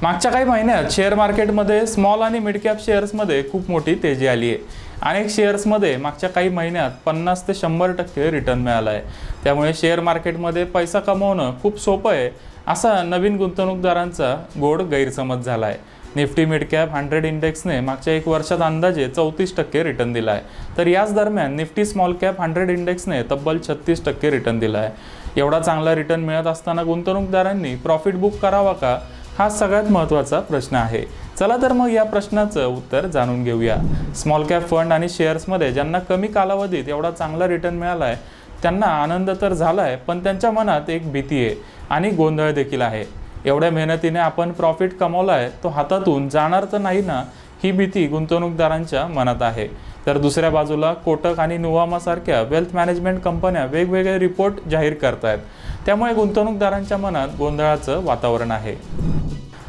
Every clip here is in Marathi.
मागच्या काही महिन्यात शेअर मार्केटमध्ये स्मॉल आणि मिड कॅप शेअर्समध्ये खूप मोठी तेजी आली आहे। अनेक शेअर्समध्ये मागच्या काही महिन्यात 50 ते 100% रिटर्न मिळाला आहे। त्यामुळे शेअर मार्केटमध्ये पैसा कमवणं खूप सोपं आहे असा नवीन गुंतवणूकदारांचा गोड गैरसमज झाला आहे। निफ्टी मिड कॅप 100 इंडेक्सने मागच्या एक वर्षात अंदाजे 34% रिटर्न दिला आहे, तर याच दरम्यान निफ्टी स्मॉल कॅप 100 इंडेक्सने तब्बल 36% रिटर्न दिला आहे। एवढा चांगला रिटर्न मिळत असताना गुंतवणूकदारांनी प्रॉफिट बुक करावा का, हा सगळ्यात महत्त्वाचा प्रश्न आहे। चला तर मग या प्रश्नाचं उत्तर जाणून घेऊया। स्मॉल कॅप फंड आणि शेअर्समध्ये ज्यांना कमी कालावधीत एवढा चांगला रिटर्न मिळाला आहे त्यांना आनंद तर झाला आहे, पण त्यांच्या मनात एक भीती आहे आणि गोंधळ देखील आहे। एवढ्या मेहनतीने आपण प्रॉफिट कमवला आहे, तो हातातून जाणार तर नाही ना, ही भीती गुंतवणूकदारांच्या मनात आहे। तर दुसऱ्या बाजूला कोटक आणि नुवामा सारख्या वेल्थ मॅनेजमेंट कंपन्या वेगवेगळे रिपोर्ट जाहीर करतायत, त्यामुळे गुंतवणूकदारांच्या मनात गोंधळाचं वातावरण आहे।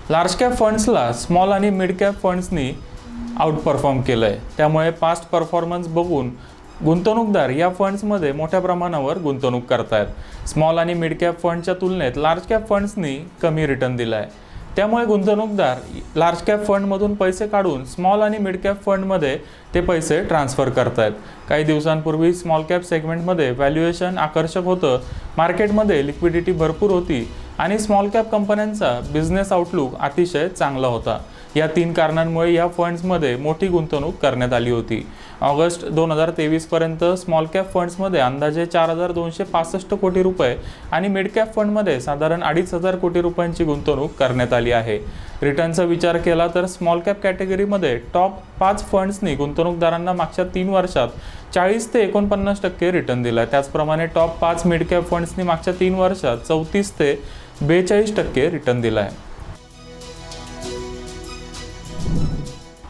लार्ज कॅप फंड्सला स्मॉल आणि मिड कॅप फंड्सनी आउट परफॉर्म केलं आहे, त्यामुळे पास्ट परफॉर्मन्स बघून गुंतवणूकदार या फंड्समध्ये मोठ्या प्रमाणावर गुंतवणूक करतायत। स्मॉल आणि मिड कॅप फंडच्या तुलनेत लार्ज कॅप फंड्सनी कमी रिटर्न दिला आहे, त्यामुळे गुंतवणूकदार लार्ज कॅप फंडमधून पैसे काढून स्मॉल आणि मिड कॅप फंडमध्ये ते पैसे ट्रान्सफर करतायत। काही दिवसांपूर्वी स्मॉल कॅप सेगमेंटमध्ये व्हॅल्युएशन आकर्षक होतं, मार्केटमध्ये लिक्विडिटी भरपूर होती आणि स्मॉल कॅप कंपन्यांचा बिझनेस आउटलुक अतिशय चांगला होता। या 3 कारणांमुळे या फंड्समध्ये मोठी गुंतवणूक करण्यात आली होती। ऑगस्ट 2023 पर्यंत स्मॉल कॅप फंड्समध्ये अंदाजे 4265 कोटी रुपये आणि मिड कॅप फंडमध्ये साधारण 2500 कोटी रुपयांची गुंतवणूक करण्यात आली आहे। रिटर्नचा विचार केला तर स्मॉल कॅप कॅटेगरीमध्ये टॉप 5 फंड्सनी गुंतवणूकदारांना मागच्या 3 वर्षात 40 ते 49% रिटर्न दिला। त्याचप्रमाणे टॉप 5 मिड कॅप फंड्सनी मागच्या 3 वर्षात 34 ते 42% रिटर्न दिला आहे।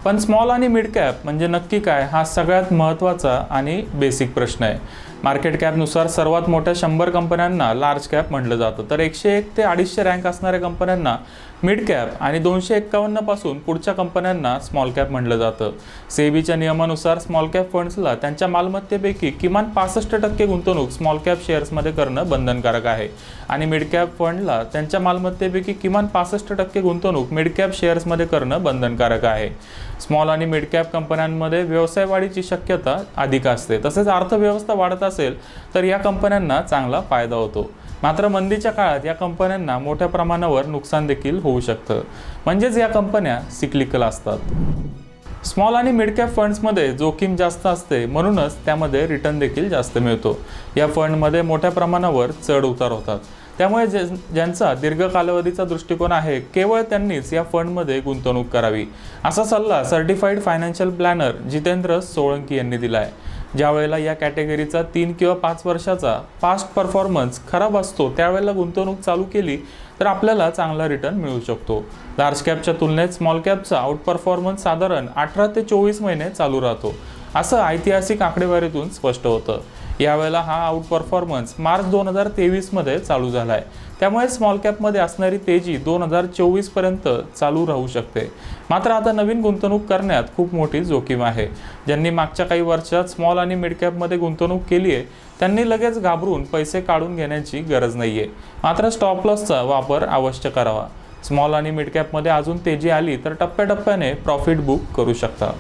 पण स्मॉल आणि मिड कॅप म्हणजे नक्की काय, हा सगळ्यात महत्त्वाचा आणि बेसिक प्रश्न आहे। मार्केट कॅपनुसार सर्वात मोठ्या 100 कंपन्यांना लार्ज कॅप म्हटलं जातं, तर 101 ते 250 रँक असणाऱ्या कंपन्यांना मिड कॅप आणि 251 पासून पुढच्या कंपन्यांना स्मॉल कॅप म्हटलं जातं। सेबीच्या नियमानुसार स्मॉल कॅप फंड्सला त्यांच्या मालमत्तेपैकी किमान 65% गुंतवणूक स्मॉल कॅप शेअर्समध्ये करणं बंधनकारक आहे आणि मिड कॅप फंडला त्यांच्या मालमत्तेपैकी किमान 65% गुंतवणूक मिड कॅप शेअर्समध्ये करणं बंधनकारक आहे। स्मॉल आणि मिड कॅप कंपन्यांमध्ये व्यवसाय वाढीची शक्यता अधिक असते, तसेच अर्थव्यवस्था वाढत असेल तर या कंपन्यांना चांगला फायदा होतो। मात्र मंदीच्या काळात या कंपन्यांना मोठ्या प्रमाणावर नुकसान देखील होऊ शकतं, म्हणजेच या कंपन्या सिक्लिकल असतात। स्मॉल आणि मिड कॅप फंड्समध्ये जोखीम जास्त असते, म्हणूनच त्यामध्ये रिटर्न देखील जास्त मिळतो। या फंडमध्ये मोठ्या प्रमाणावर चढ उतार होतात, त्यामुळे ज्यांचा दीर्घ कालावधीचा दृष्टिकोन आहे केवळ त्यांनीच या फंडमध्ये गुंतवणूक करावी, असा सल्ला certified financial planner Jitendra Solanki यांनी दिला आहे। ज्यावेळेला या कॅटेगरीचा 3 किंवा 5 वर्षाचा पास्ट परफॉर्मन्स खराब असतो, त्यावेळेला गुंतवणूक चालू केली तर आपल्याला चांगला रिटर्न मिळू शकतो। लार्ज कॅपच्या तुलनेत स्मॉल कॅपचा आउट परफॉर्मन्स साधारण 18 ते 24 महिने चालू राहतो, असं ऐतिहासिक आकडेवारीतून स्पष्ट होतं। यावेळेला हा आउट परफॉर्मन्स मार्च 2023 मध्ये चालू झाला आहे, त्यामुळे स्मॉल कॅपमध्ये असणारी तेजी 2024 पर्यंत चालू राहू शकते। मात्र आता नवीन गुंतवणूक करण्यात खूप मोठी जोखीम आहे। ज्यांनी मागच्या काही वर्षात स्मॉल आणि मिड कॅपमध्ये गुंतवणूक केली आहे त्यांनी लगेच घाबरून पैसे काढून घेण्याची गरज नाहीये, मात्र स्टॉप लॉसचा वापर अवश्य करावा। स्मॉल आणि मिड कॅपमध्ये अजून तेजी आली तर टप्प्याटप्प्याने प्रॉफिट बुक करू शकता।